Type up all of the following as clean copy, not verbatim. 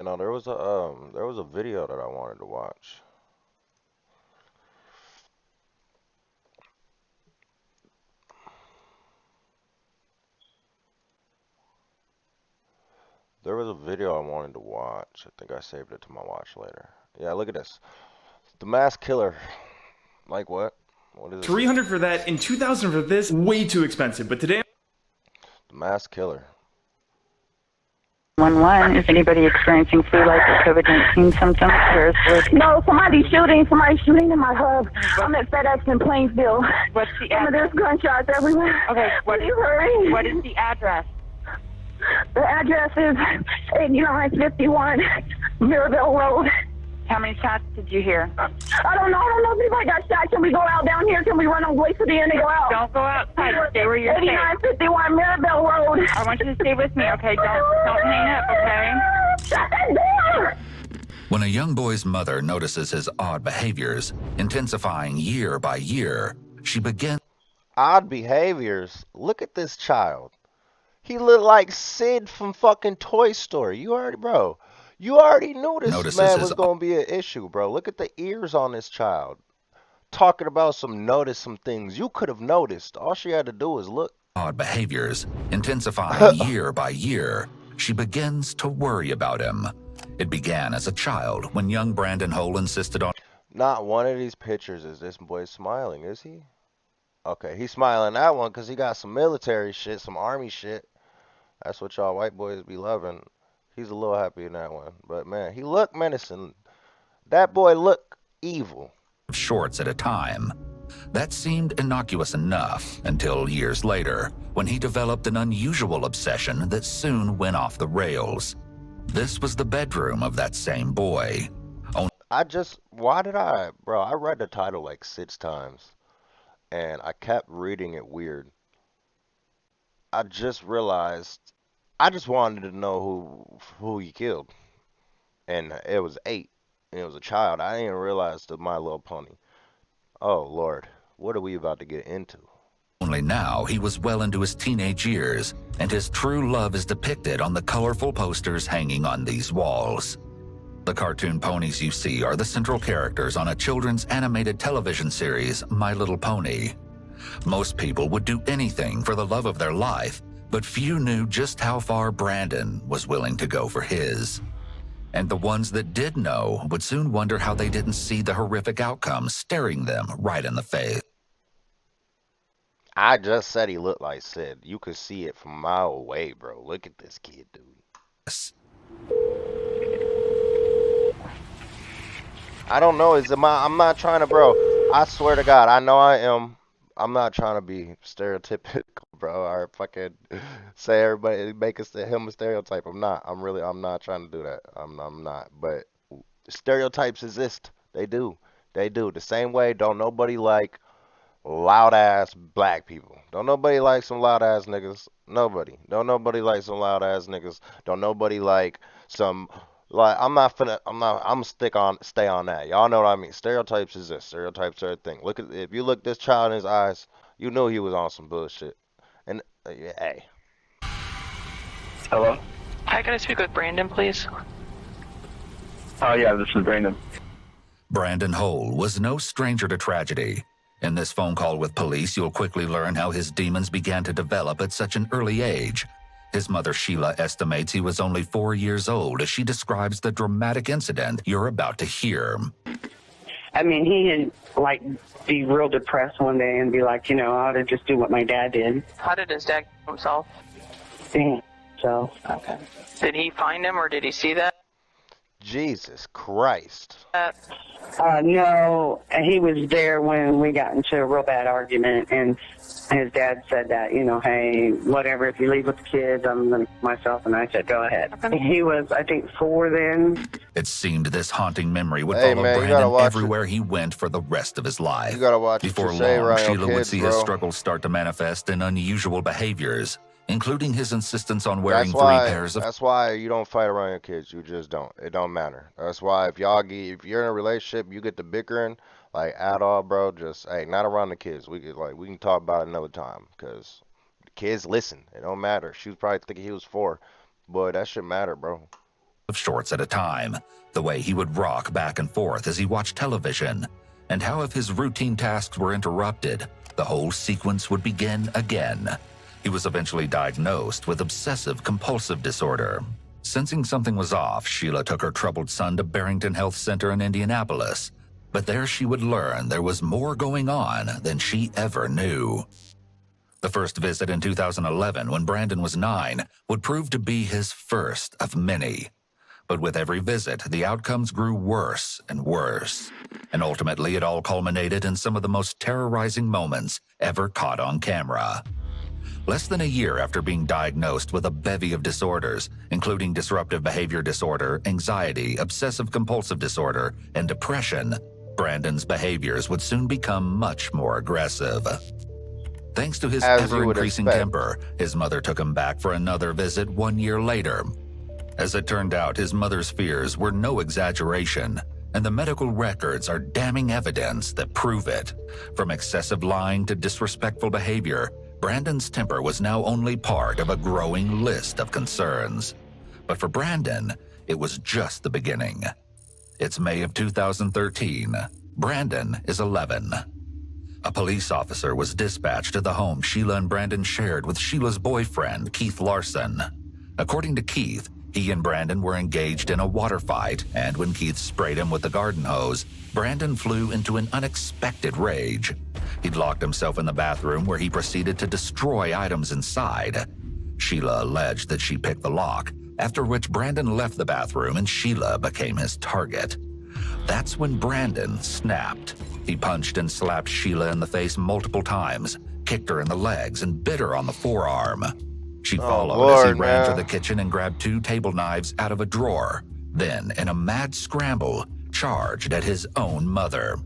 You know, there was a video that I wanted to watch. There was a video I wanted to watch. I think I saved it to my watch later. Yeah, look at this. The Masked Killer. Like what? What is this? 300 for that and 2,000 for this. Way too expensive. But today The Masked Killer. 1-1. Is anybody experiencing flu-like or COVID-19 symptoms? Where's the... No, somebody's shooting in my hub. I'm at FedEx in Plainsville. What's the And address? there's gunshots everywhere. Okay, Can you hurry? what is the address? The address is 8951 Mirabelle Road. How many shots did you hear? I don't know if anybody got shot. Can we go out down here? Can we run on way to the end and go out? Don't go outside. Stay where you're safe. 8951 Mirabelle Road. I want you to stay with me, okay? Don't hang up, okay? Shut that door! When a young boy's mother notices his odd behaviors, intensifying year by year, she begins Odd behaviors. Look at this child. He looked like Sid from fucking Toy Story. You already knew this Notices man his was gonna be an issue, bro. Look at the ears on this child. Talking about some things you could have noticed. All she had to do was look. odd behaviors, intensifying year by year, she begins to worry about him. It began as a child when young Brandon Hole insisted on Not one of these pictures is this boy smiling, is he? Okay, he's smiling that one because he got some military shit, some army shit. That's what y'all white boys be loving. He's a little happy in that one. But man, he looked menacing. That boy looked evil. shorts at a time. That seemed innocuous enough until years later, when he developed an unusual obsession that soon went off the rails. This was the bedroom of that same boy. Bro, I read the title like 6 times and I kept reading it weird. I just realized, I just wanted to know who he killed. And it was 8. And it was a child. I didn't realize the My Little Pony. Oh, Lord. What are we about to get into? Only now he was well into his teenage years, and his true love is depicted on the colorful posters hanging on these walls. The cartoon ponies you see are the central characters on a children's animated television series, My Little Pony. Most people would do anything for the love of their life, but few knew just how far Brandon was willing to go for his. And the ones that did know would soon wonder how they didn't see the horrific outcome staring them right in the face. I just said he looked like Sid. You could see it from a mile away, bro. Look at this kid, dude. I don't know. I'm not trying to, bro. I swear to God, I know I am. I'm not trying to be stereotypical, bro, or fucking say everybody make him a stereotype. I'm not trying to do that. I'm not. But stereotypes exist. They do. They do. The same way. Don't nobody like loud ass black people. Don't nobody like some loud ass niggas. Nobody. Don't nobody like some loud ass niggas. Don't nobody like some like I'm stay on that. Y'all know what I mean. Stereotypes exist. Stereotypes are a thing. If you look this child in his eyes, you knew he was on some bullshit. And yeah, hey. Hello? Hi, can I speak with Brandon, please? Oh, yeah, this is Brandon. Brandon Hole was no stranger to tragedy. In this phone call with police, you'll quickly learn how his demons began to develop at such an early age. His mother, Sheila, estimates he was only 4 years old as she describes the dramatic incident you're about to hear. I mean, he'd, like, be real depressed one day and be like, I ought to just do what my dad did. How did his dad kill himself? So. Okay. Did he find him or did he see that? Jesus Christ. No, he was there when we got into a real bad argument, and his dad said that, hey, whatever, if you leave with the kids, I'm going to myself, and I said, go ahead. Okay. He was, I think, 4 then. It seemed this haunting memory would Hey, follow man, you gotta Brandon watch everywhere he went for the rest of his life. You gotta watch Before what you say long, around your Sheila would kids, see bro. his struggles start to manifest in unusual behaviors, including his insistence on wearing That's why. three pairs of That's why you don't fight around your kids. You just don't. It don't matter. That's why if you're in a relationship, you get to bickering like at all, bro. Just hey, not around the kids. We can talk about it another time because the kids listen. It don't matter. She was probably thinking he was 4, but that shit matter, bro. of shorts at a time, the way he would rock back and forth as he watched television, and how if his routine tasks were interrupted, the whole sequence would begin again. He was eventually diagnosed with obsessive-compulsive disorder. Sensing something was off, Sheila took her troubled son to Barrington Health Center in Indianapolis, but there she would learn there was more going on than she ever knew. The first visit in 2011, when Brandon was 9, would prove to be his first of many. But with every visit, the outcomes grew worse and worse, and ultimately it all culminated in some of the most terrorizing moments ever caught on camera. Less than a year after being diagnosed with a bevy of disorders, including disruptive behavior disorder, anxiety, obsessive-compulsive disorder, and depression, Brandon's behaviors would soon become much more aggressive. Thanks to his ever-increasing temper, his mother took him back for another visit 1 year later. As it turned out, his mother's fears were no exaggeration, and the medical records are damning evidence that prove it. From excessive lying to disrespectful behavior, Brandon's temper was now only part of a growing list of concerns. But for Brandon, it was just the beginning. It's May of 2013. Brandon is 11. A police officer was dispatched to the home Sheila and Brandon shared with Sheila's boyfriend, Keith Larson. According to Keith, he and Brandon were engaged in a water fight, and when Keith sprayed him with the garden hose, Brandon flew into an unexpected rage. He'd locked himself in the bathroom where he proceeded to destroy items inside. Sheila alleged that she picked the lock, after which Brandon left the bathroom and Sheila became his target. That's when Brandon snapped. He punched and slapped Sheila in the face multiple times, kicked her in the legs, and bit her on the forearm. She followed as he ran to the kitchen and grabbed 2 table knives out of a drawer, then, in a mad scramble, charged at his own mother.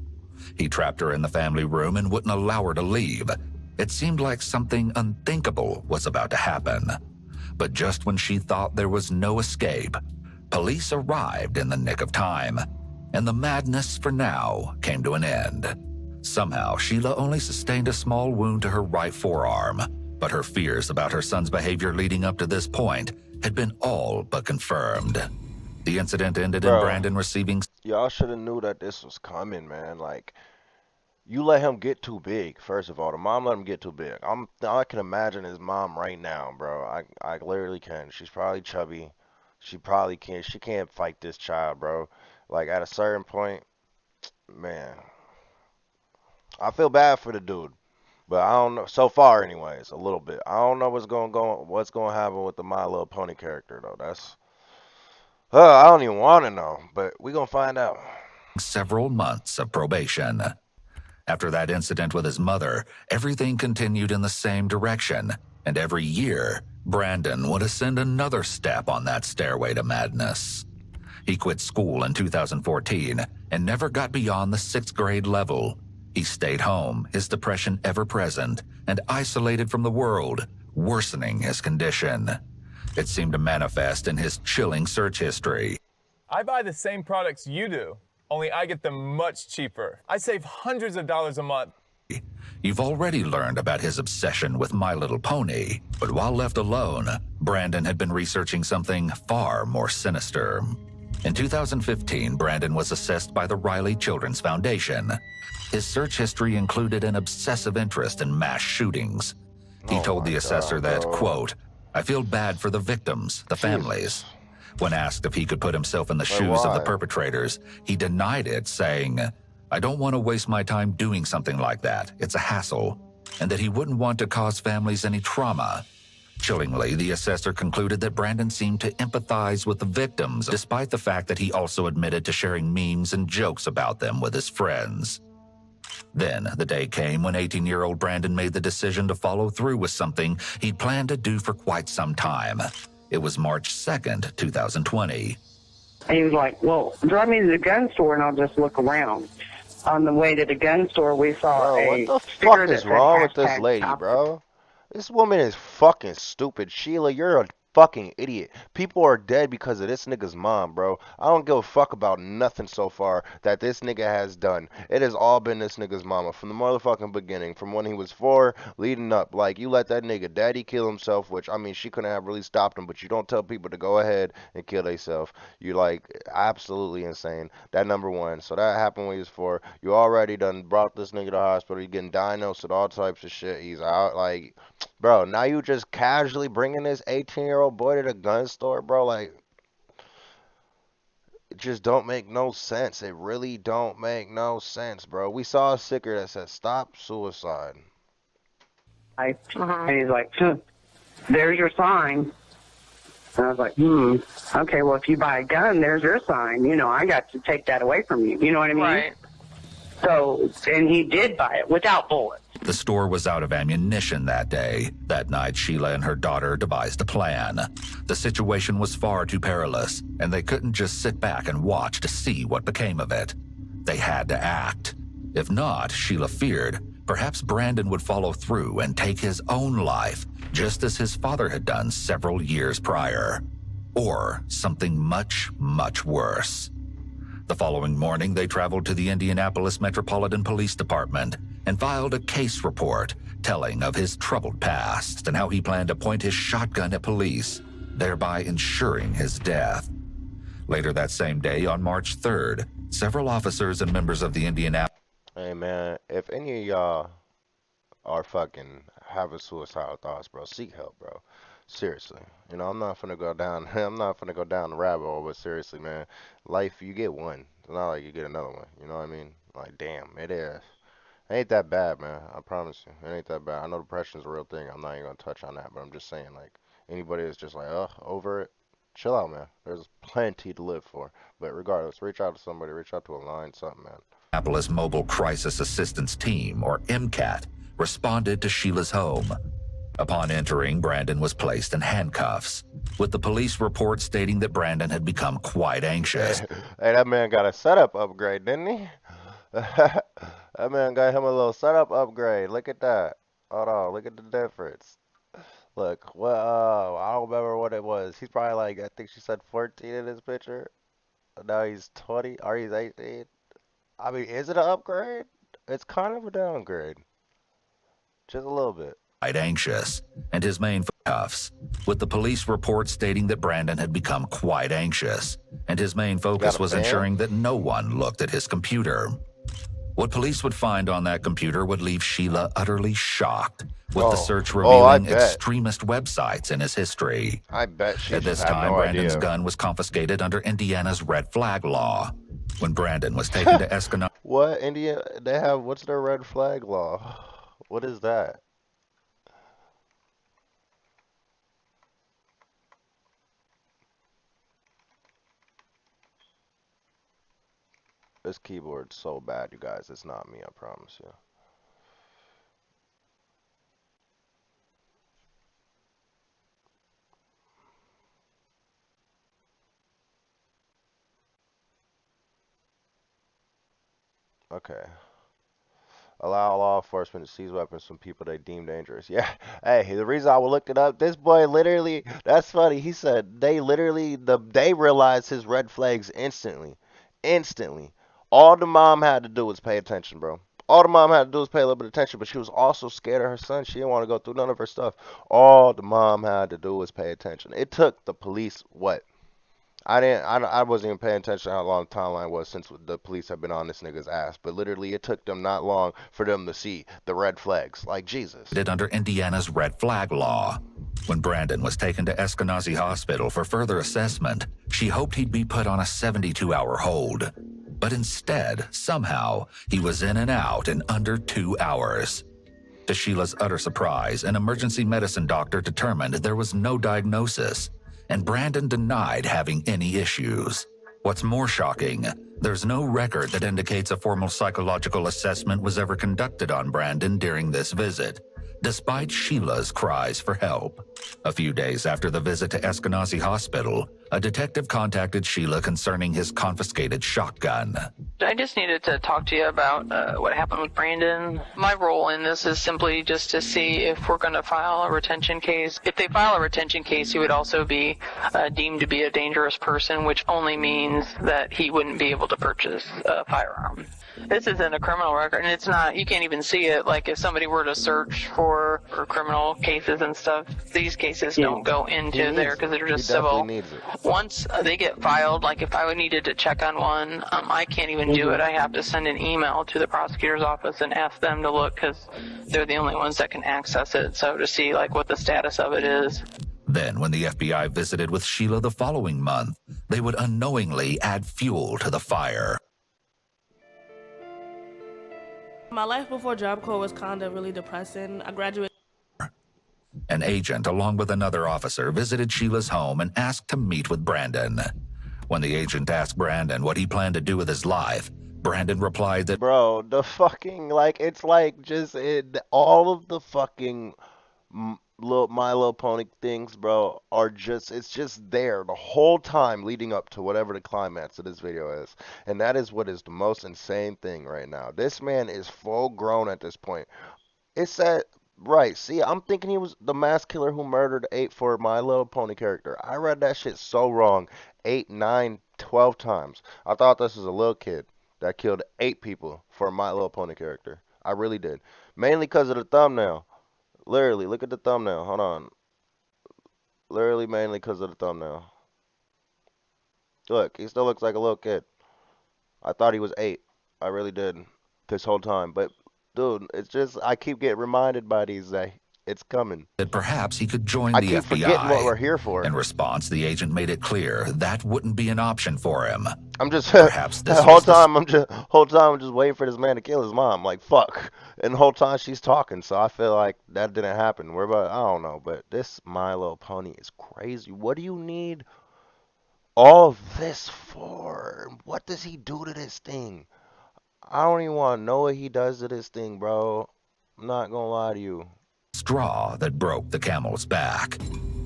He trapped her in the family room and wouldn't allow her to leave. It seemed like something unthinkable was about to happen. But just when she thought there was no escape, police arrived in the nick of time, and the madness for now came to an end. Somehow, Sheila only sustained a small wound to her right forearm, but her fears about her son's behavior leading up to this point had been all but confirmed. The incident ended in Brandon receiving... Y'all should have knew that this was coming, man. Like, you let him get too big, first of all. The mom let him get too big. I can imagine his mom right now, bro. I literally can. She's probably chubby. She probably can't. She can't fight this child, bro. Like, at a certain point, man, I feel bad for the dude. But I don't know, so far anyways, a little bit. I don't know what's going to happen with the My Little Pony character, though. That's, I don't even want to know, but we're going to find out. Several months of probation. After that incident with his mother, everything continued in the same direction, and every year, Brandon would ascend another step on that stairway to madness. He quit school in 2014 and never got beyond the 6th grade level. He stayed home, his depression ever present, and isolated from the world, worsening his condition. It seemed to manifest in his chilling search history. I buy the same products you do, only I get them much cheaper. I save hundreds of dollars a month. You've already learned about his obsession with My Little Pony, but while left alone, Brandon had been researching something far more sinister. In 2015, Brandon was assessed by the Riley Children's Foundation. His search history included an obsessive interest in mass shootings. He told the assessor that, quote, "I feel bad for the victims, the families." When asked if he could put himself in the shoes of the perpetrators, he denied it, saying, "I don't want to waste my time doing something like that. It's a hassle," and that he wouldn't want to cause families any trauma. Chillingly, the assessor concluded that Brandon seemed to empathize with the victims, despite the fact that he also admitted to sharing memes and jokes about them with his friends. Then, the day came when 18-year-old Brandon made the decision to follow through with something he'd planned to do for quite some time. It was March 2nd, 2020. He was like, well, drive me to the gun store and I'll just look around. On the way to the gun store, we saw what the fuck is wrong with this lady, bro? This woman is fucking stupid. Sheila, you're a fucking idiot. People are dead because of this nigga's mom, bro. I don't give a fuck about nothing so far that this nigga has done. It has all been this nigga's mama from the motherfucking beginning, from when he was 4 leading up. Like, you let that nigga daddy kill himself, which, I mean, she couldn't have really stopped him, but you don't tell people to go ahead and kill themselves. You, like, absolutely insane. That number one. So that happened when he was 4. You already done brought this nigga to the hospital. He's getting diagnosed with all types of shit. He's out, like, bro, now you just casually bringing this 18-year-old boy to the gun store, bro. Like, it just don't make no sense. It really don't make no sense, bro. We saw a sticker that said, "Stop suicide." And he's like, there's your sign. And I was like, okay, well, if you buy a gun, there's your sign. You know, I got to take that away from you. You know what I mean? Right. So, and he did buy it without bullets. The store was out of ammunition that day. That night, Sheila and her daughter devised a plan. The situation was far too perilous, and they couldn't just sit back and watch to see what became of it. They had to act. If not, Sheila feared, perhaps Brandon would follow through and take his own life, just as his father had done several years prior. Or something much, much worse. The following morning, they traveled to the Indianapolis Metropolitan Police Department and filed a case report telling of his troubled past and how he planned to point his shotgun at police, thereby ensuring his death. Later that same day, on March 3rd, several officers and members of the Indianapolis... Hey, man, if any of y'all are fucking having suicidal thoughts, bro, seek help, bro. Seriously. You know, I'm not finna go down the rabbit hole, but seriously, man, life, you get one. It's not like you get another one. You know what I mean? Like, damn, it is. It ain't that bad, man. I promise you. It ain't that bad. I know depression's a real thing. I'm not even gonna touch on that, but I'm just saying, like, anybody that's just like, over it, chill out, man. There's plenty to live for. But regardless, reach out to somebody, reach out to a line, something, man. Indianapolis Mobile Crisis Assistance Team, or MCAT, responded to Sheila's home. Upon entering, Brandon was placed in handcuffs, with the police report stating that Brandon had become quite anxious. Hey, that man got a setup upgrade, didn't he? That man got him a little setup upgrade. Look at that. Hold on, look at the difference. Look, well, I don't remember what it was. He's probably like, I think she said 14 in his picture. Now he's 20, or he's 18. I mean, is it an upgrade? It's kind of a downgrade. Just a little bit. Quite anxious, and his main cuffs, with the police report stating that Brandon had become quite anxious, and his main focus was ensuring that no one looked at his computer. What police would find on that computer would leave Sheila utterly shocked, with the search revealing extremist websites in his history. I bet she At this time, Brandon's gun was confiscated under Indiana's red flag law. When Brandon was taken to Escanaba... What? India? They have, what's their red flag law? What is that? This keyboard's so bad, you guys. It's not me, I promise you. Okay. Allow law enforcement to seize weapons from people they deem dangerous. Yeah. Hey, the reason I looked it up, this boy literally, that's funny. He said they realized his red flags instantly. Instantly. All the mom had to do was pay attention, bro. All the mom had to do was pay a little bit of attention, but she was also scared of her son. She didn't want to go through none of her stuff. All the mom had to do was pay attention. It took the police, what? I wasn't even paying attention to how long the timeline was since the police have been on this nigga's ass. But literally, it took them not long for them to see the red flags. Like, Jesus. ...did under Indiana's red flag law. When Brandon was taken to Eskenazi Hospital for further assessment, she hoped he'd be put on a 72-hour hold. But instead, somehow, he was in and out in under 2 hours. To Sheila's utter surprise, an emergency medicine doctor determined there was no diagnosis, and Brandon denied having any issues. What's more shocking, there's no record that indicates a formal psychological assessment was ever conducted on Brandon during this visit, despite Sheila's cries for help. A few days after the visit to Eskenazi Hospital, a detective contacted Sheila concerning his confiscated shotgun. I just needed to talk to you about what happened with Brandon. My role in this is simply just to see if we're going to file a retention case. If they file a retention case, he would also be deemed to be a dangerous person, which only means that he wouldn't be able to purchase a firearm. This isn't a criminal record, and it's not, you can't even see it. Like, if somebody were to search for criminal cases and stuff, these cases don't go into there because they're just civil. Once they get filed, like if I needed to check on one, I can't even do it. I have to send an email to the prosecutor's office and ask them to look because they're the only ones that can access it, so to see like what the status of it is. Then, when the FBI visited with Sheila the following month, they would unknowingly add fuel to the fire. My life before Job Corps was kind of really depressing. I graduated. An agent, along with another officer, visited Sheila's home and asked to meet with Brandon. When the agent asked Brandon what he planned to do with his life, Brandon replied that, Bro, the fucking, like, it's like just all of the fucking My Little Pony things, bro, are just, it's just there the whole time leading up to whatever the climax of this video is. And that is what is the most insane thing right now. This man is full grown at this point. It's that, right, see, I'm thinking he was the mass killer who murdered 8 for My Little Pony character. I read that shit so wrong 8, 9, 12 times. I thought this was a little kid that killed 8 people for My Little Pony character. I really did. Mainly because of the thumbnail. Literally, look at the thumbnail. Hold on. Literally, mainly because of the thumbnail. Look, he still looks like a little kid. I thought he was 8. I really did. This whole time. But, dude, it's just, I keep getting reminded by these that it's coming. that perhaps he could join I the keep forgetting what we're FBI. here for. In response, the agent made it clear that wouldn't be an option for him. I'm just Perhaps this the whole was the time I'm just waiting for this man to kill his mom. Like, fuck. And the whole time she's talking, so I feel like that didn't happen. We're about, I don't know, but this My Little Pony is crazy. What do you need all of this for? What does he do to this thing? I don't even want to know what he does to this thing, bro. I'm not gonna lie to you. Straw that broke the camel's back.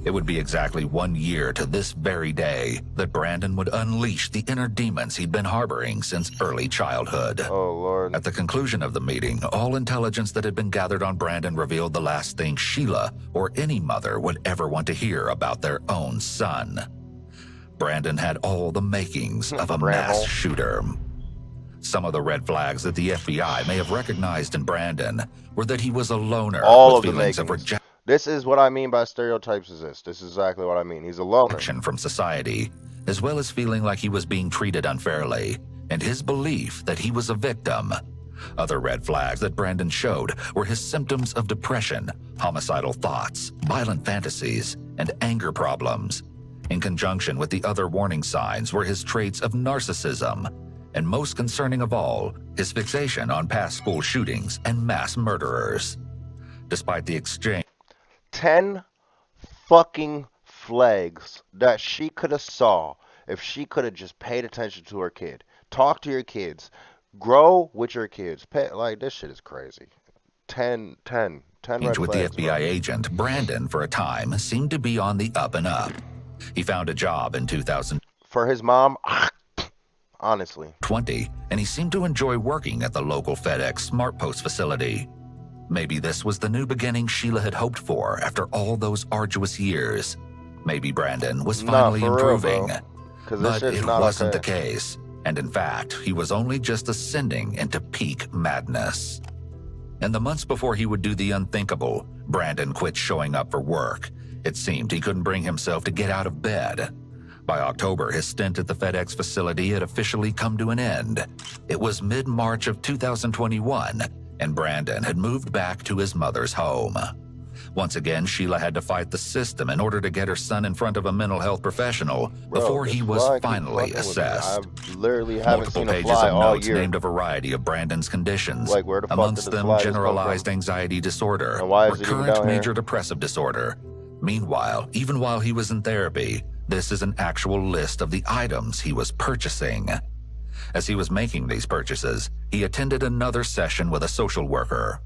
It would be exactly 1 year to this very day that Brandon would unleash the inner demons he'd been harboring since early childhood. Oh, Lord. At the conclusion of the meeting, all intelligence that had been gathered on Brandon revealed the last thing Sheila or any mother would ever want to hear about their own son. Brandon had all the makings of a mass shooter. Some of the red flags that the FBI may have recognized in Brandon were that he was a loner All with of the feelings of makings. rejection This is what I mean by stereotypes is this. This is exactly what I mean. He's a loner. from society, as well as feeling like he was being treated unfairly, and his belief that he was a victim. Other red flags that Brandon showed were his symptoms of depression, homicidal thoughts, violent fantasies, and anger problems. In conjunction with the other warning signs were his traits of narcissism, and most concerning of all, his fixation on past school shootings and mass murderers. Despite the exchange 10 fucking flags that she could have saw if she could have just paid attention to her kid. Talk to your kids. Grow with your kids. Like, this shit is crazy. 10 red with flags, the FBI agent, Brandon, for a time, seemed to be on the up and up. He found a job in 2020, For his mom, honestly. and he seemed to enjoy working at the local FedEx SmartPost facility. Maybe this was the new beginning Sheila had hoped for after all those arduous years. Maybe Brandon was finally for real, improving. bro. 'Cause this But shit's it not wasn't okay. the case. And in fact, he was only just ascending into peak madness. In the months before he would do the unthinkable, Brandon quit showing up for work. It seemed he couldn't bring himself to get out of bed. By October, his stint at the FedEx facility had officially come to an end. It was mid-March of 2021, and Brandon had moved back to his mother's home. Once again, Sheila had to fight the system in order to get her son in front of a mental health professional before he was finally assessed. I literally haven't Multiple seen a pages fly of all notes year. named a variety of Brandon's conditions, Like, where the fuck amongst did the them fly just come generalized from? anxiety disorder, And why is it even recurrent down here? major depressive disorder. Meanwhile, even while he was in therapy, this is an actual list of the items he was purchasing. As he was making these purchases, he attended another session with a social worker.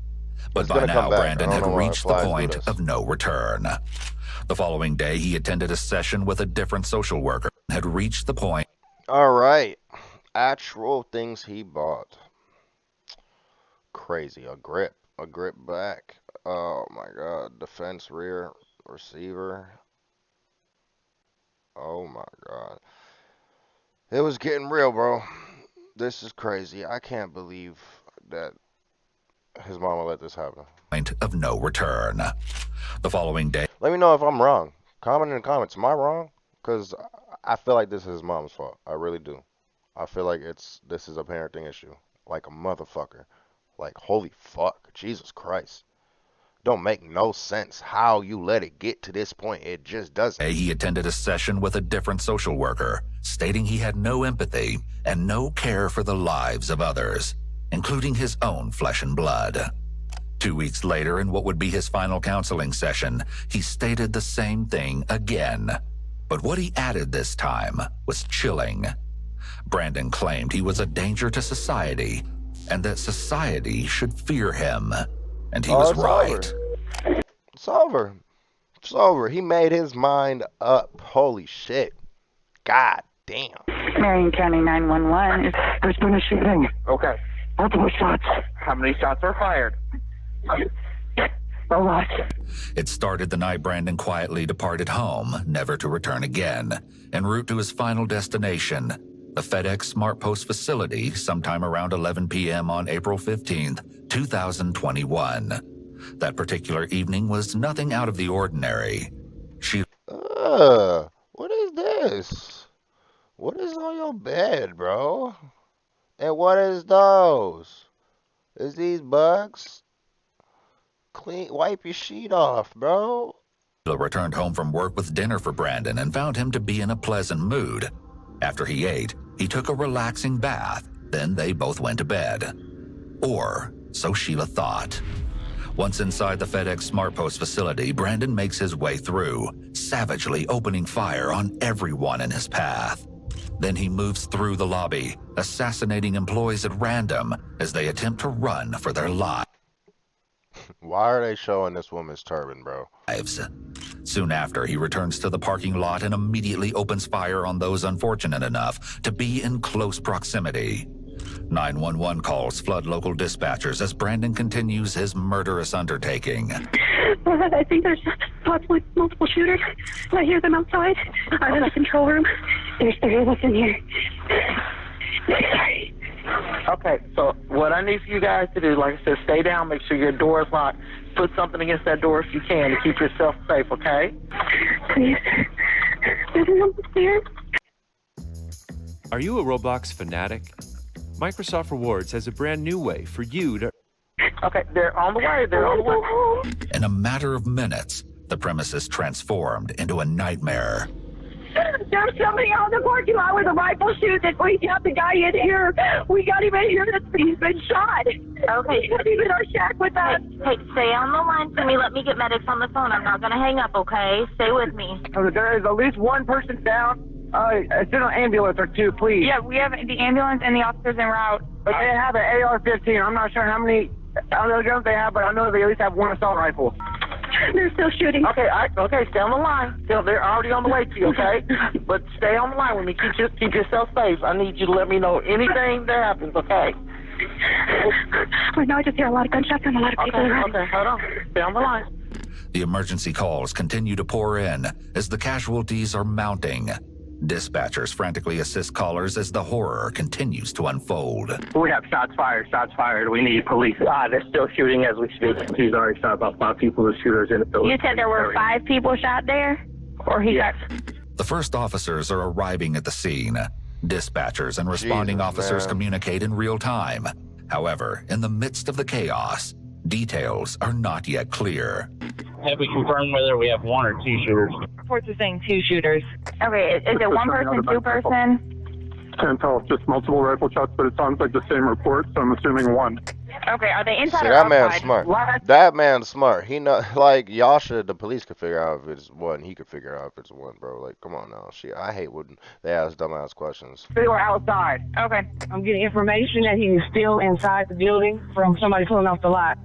But It's by gonna now, come back. Brandon I had don't know why reached the flies do point this. of no return. The following day, he attended a session with a different social worker and had reached the point All right. actual things he bought. Crazy. A grip back. Oh my god. Defense rear receiver. Oh my god. It was getting real, bro. This is crazy. I can't believe that his mama let this happen. Point of no return. The following day, Let me know if I'm wrong. Comment in the comments. Am I wrong? Because I feel like this is his mom's fault. I really do. I feel like this is a parenting issue. Like a motherfucker. Like, holy fuck. Jesus Christ. Don't make no sense how you let it get to this point. It just doesn't. he attended a session with a different social worker, stating he had no empathy and no care for the lives of others, including his own flesh and blood. 2 weeks later, in what would be his final counseling session, he stated the same thing again. But what he added this time was chilling. Brandon claimed he was a danger to society and that society should fear him. And he was right. It's over. It's over. He made his mind up. Holy shit. God damn. Marion County 911. There's been a shooting. Okay. Multiple shots. How many shots were fired? A lot. It started the night Brandon quietly departed home, never to return again, en route to his final destination, the FedEx SmartPost facility, sometime around 11 p.m. on April 15th, 2021. That particular evening was nothing out of the ordinary. What is this? What is on your bed, bro? And what is those? Is these bugs? Clean, wipe your sheet off, bro. Sheila returned home from work with dinner for Brandon and found him to be in a pleasant mood. After he ate, he took a relaxing bath. Then they both went to bed. Or so Sheila thought. Once inside the FedEx SmartPost facility, Brandon makes his way through, savagely opening fire on everyone in his path. Then he moves through the lobby, assassinating employees at random as they attempt to run for their lives. Why are they showing this woman's turban, bro? Soon after, he returns to the parking lot and immediately opens fire on those unfortunate enough to be in close proximity. 911 calls flood local dispatchers as Brandon continues his murderous undertaking. I think there's possibly multiple shooters. I hear them outside. I'm in the control room. There's 3 of us in here. Sorry. Okay, so what I need for you guys to do, like I said, stay down, make sure your door is locked. Put something against that door if you can to keep yourself safe, okay? Please. There's no here. Are you a Roblox fanatic? Microsoft Rewards has a brand new way for you to... Okay, they're on the way, they're on the way. In a matter of minutes, the premises transformed into a nightmare. There's somebody out in the parking lot with a rifle shooting. We got the guy in here. We got him in here. He's been shot. Okay. He's in our shack with us. Hey, stay on the line for me. Let me get medics on the phone. I'm not going to hang up, okay? Stay with me. There is at least one person down. Send an ambulance or 2, please. Yeah, we have the ambulance and the officers en route. But they have an AR-15. I'm not sure how many other guns they have, but I know they at least have 1 assault rifle. They're still shooting. Okay, okay, stay on the line. They're already on the way to you, okay? But stay on the line with me. Keep yourself safe. I need you to let me know anything that happens, okay? Right now, I just hear a lot of gunshots and a lot of people around. Okay, hold on. Stay on the line. The emergency calls continue to pour in as the casualties are mounting. Dispatchers frantically assist callers as the horror continues to unfold. We have shots fired. We need police. They're still shooting as we speak. He's already shot about 5 people. The shooters in the building. You said there were 5 people shot there? Or he got... The first officers are arriving at the scene. Dispatchers and responding officers communicate in real time. However, in the midst of the chaos, details are not yet clear. Have we confirmed whether we have 1 or 2 shooters? Reports are saying 2 shooters. Okay, is it 1 person, 2 person? Can't tell. Just multiple rifle shots, but it sounds like the same report, so I'm assuming 1. Okay, are they inside See, or that outside? man's smart. That man's smart. He know, like, y'all should, the police could figure out if it's 1. He could figure out if it's 1, bro. Like, come on now. Shit, I hate when they ask dumbass questions. They were outside. Okay. I'm getting information that he is still inside the building from somebody pulling off the lot.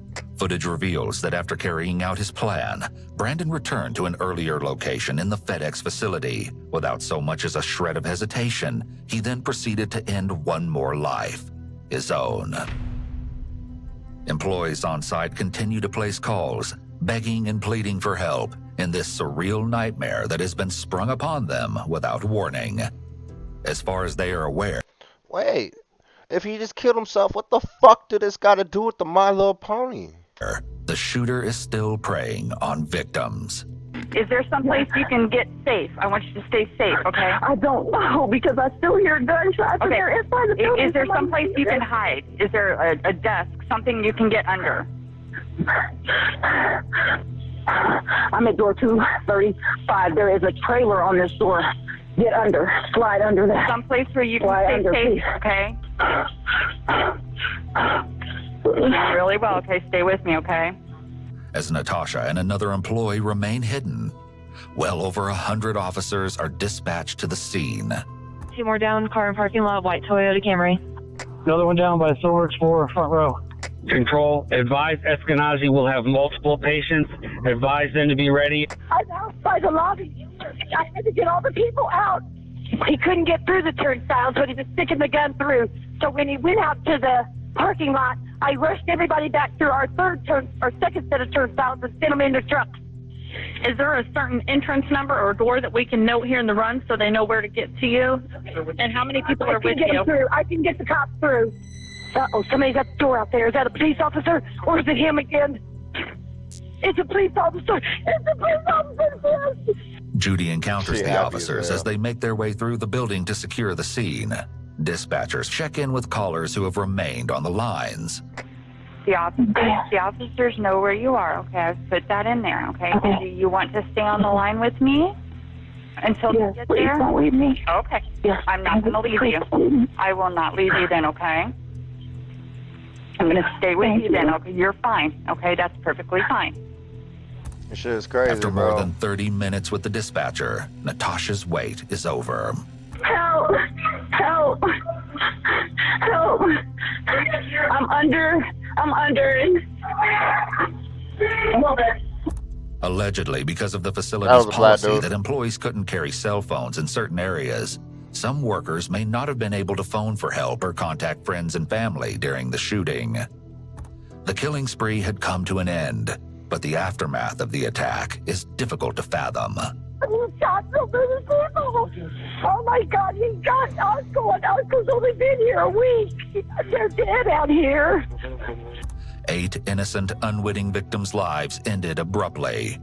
Footage reveals that after carrying out his plan, Brandon returned to an earlier location in the FedEx facility. Without so much as a shred of hesitation, he then proceeded to end one more life, his own. Employees on site continue to place calls, begging and pleading for help in this surreal nightmare that has been sprung upon them without warning. As far as they are aware... Wait, if he just killed himself, what the fuck did this got to do with the My Little Pony? The shooter is still preying on victims. Is there someplace you can get safe? I want you to stay safe, okay? I don't know because I still hear gunshots. Okay. There inside the building. Is there someplace you can hide? Is there a desk, something you can get under? I'm at door 235. There is a trailer on this door. Get under. Slide under that. Someplace where you can Slide stay under, safe, please. okay? Really well. Okay, stay with me, okay? As Natasha and another employee remain hidden, well over 100 officers are dispatched to the scene. 2 more down, car in parking lot, white Toyota Camry. Another one down by Silver Explorer, front row. Control, advise Eskenazi will have multiple patients. Advise them to be ready. I'm outside the lobby. I had to get all the people out. He couldn't get through the turnstiles, but he was sticking the gun through. So when he went out to the parking lot, I rushed everybody back through our second set of turnstiles and sent them in the truck. Is there a certain entrance number or door that we can note here in the run so they know where to get to you? And how many people are with you? I can get the cops through. Uh-oh, somebody's at the door out there. Is that a police officer or is it him again? It's a police officer. It's a police officer. Judy encounters the officers as they make their way through the building to secure the scene. Dispatchers check in with callers who have remained on the lines. The officers know where you are, okay? I've put that in there, okay? Do you want to stay on the line with me until you get there? Don't leave me. Okay. I'm not going to leave you. I will not leave you then, okay? I'm going to stay with you then, okay? You're fine, okay? That's perfectly fine. This shit is crazy, After bro. more than 30 minutes with the dispatcher, Natasha's wait is over. Help! Help! Help! I'm under. Allegedly, because of the That was facility's a black policy dude. that employees couldn't carry cell phones in certain areas, some workers may not have been able to phone for help or contact friends and family during the shooting. The killing spree had come to an end, but the aftermath of the attack is difficult to fathom. He shot so many people. Oh my God, he got Uncle, and Uncle's only been here a week. They're dead out here. 8 innocent, unwitting victims' lives ended abruptly.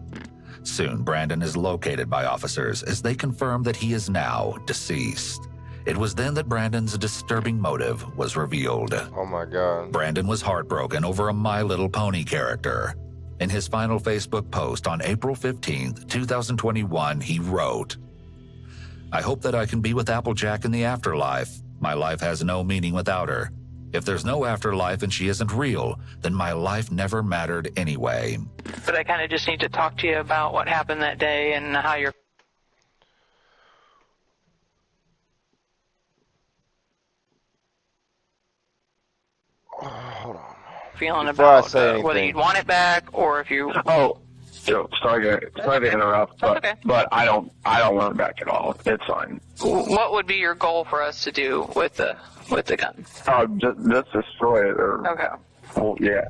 Soon, Brandon is located by officers as they confirm that he is now deceased. It was then that Brandon's disturbing motive was revealed. Oh my God. Brandon was heartbroken over a My Little Pony character. In his final Facebook post on April 15th, 2021, he wrote, "I hope that I can be with Applejack in the afterlife. My life has no meaning without her. If there's no afterlife and she isn't real, then my life never mattered anyway." But I kind of just need to talk to you about what happened that day and how you're Hold on. feeling Before I about say whether anything. you'd want it back or if you... Oh, sorry to interrupt, but I don't want it back at all. It's fine. What would be your goal for us to do with the gun? Just destroy it, or Okay. well, yeah,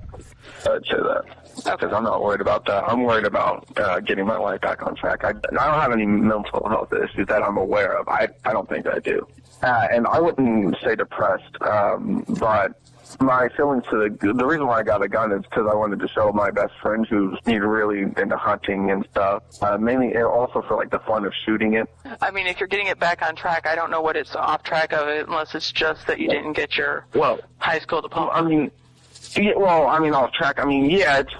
I'd say that. Because I'm not worried about that. I'm worried about getting my life back on track. I don't have any mental health issues that I'm aware of. I don't think I do. And I wouldn't say depressed, but my feelings to the reason why I got a gun is because I wanted to show my best friend who's really into hunting and stuff. Mainly and also for like the fun of shooting it. I mean, if you're getting it back on track, I don't know what it's off track of it unless it's just that you didn't get your high school diploma. I mean, yeah, off track. I mean, it's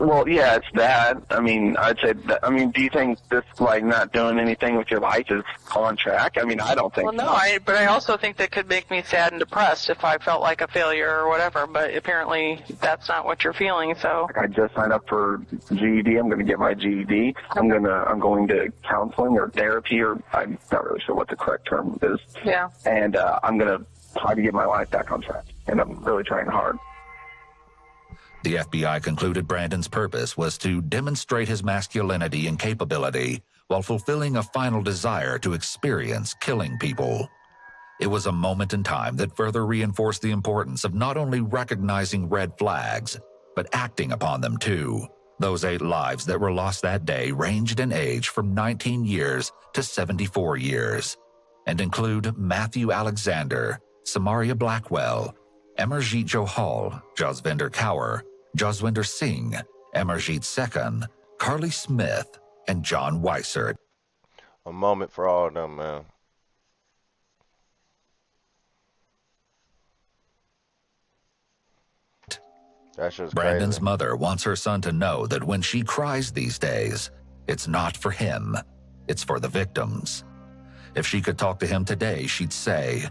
that. I mean, I'd say that. I mean, do you think this, like, not doing anything with your life is on track? I mean, I don't think Well, no, but I also think that could make me sad and depressed if I felt like a failure or whatever, but apparently that's not what you're feeling, so... I just signed up for GED. I'm going to get my GED. I'm going to counseling or therapy, or I'm not really sure what the correct term is. Yeah. And I'm going to try to get my life back on track, and I'm really trying hard. The FBI concluded Brandon's purpose was to demonstrate his masculinity and capability while fulfilling a final desire to experience killing people. It was a moment in time that further reinforced the importance of not only recognizing red flags, but acting upon them too. Those 8 lives that were lost that day ranged in age from 19 years to 74 years, and include Matthew Alexander, Samaria Blackwell, Amarjeet Johal, Jasvinder Kaur, Jaswinder Singh, Amarjeet Sekhan, Carly Smith, and John Weissert. A moment for all of them, man. That's just Brandon's crazy. mother wants her son to know that when she cries these days, it's not for him, it's for the victims. If she could talk to him today, she'd say,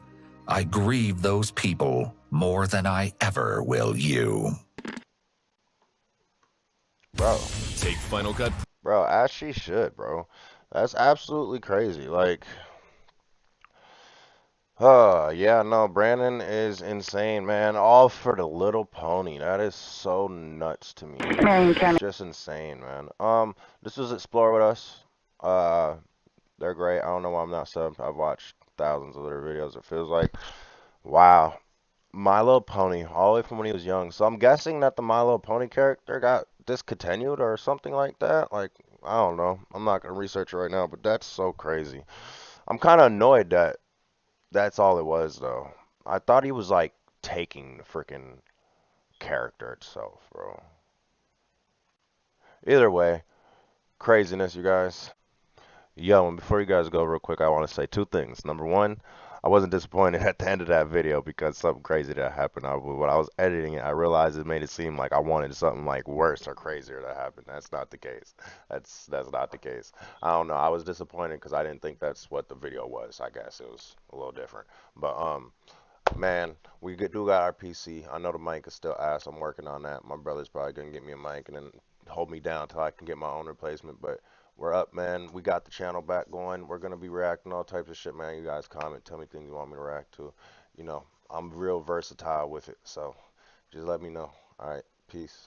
"I grieve those people more than I ever will you." Bro. Take Final Cut. Bro, as she should, bro. That's absolutely crazy. Like, yeah, no, Brandon is insane, man. All for the little pony. That is so nuts to me. Just insane, man. This was Explore With Us. They're great. I don't know why I'm not subbed. I've watched thousands of their videos. It feels like, wow. My Little Pony, all the way from when he was young. So I'm guessing that the My Little Pony character got discontinued or something like that. Like, I don't know. I'm not going to research it right now, but that's so crazy. I'm kind of annoyed that that's all it was, though. I thought he was, like, taking the freaking character itself, bro. Either way, craziness, you guys. Yo, and before you guys go real quick, I want to say 2 things. Number 1, I wasn't disappointed at the end of that video because something crazy that happened. When I was editing it, I realized it made it seem like I wanted something like worse or crazier to happen. That's not the case. That's not the case. I don't know. I was disappointed because I didn't think that's what the video was. I guess it was a little different. But man, we do got our PC. I know the mic is still ass. I'm working on that. My brother's probably gonna get me a mic and then hold me down until I can get my own replacement. But we're up, man. We got the channel back going. We're going to be reacting all types of shit, man. You guys comment. Tell me things you want me to react to. You know, I'm real versatile with it. So just let me know. All right. Peace.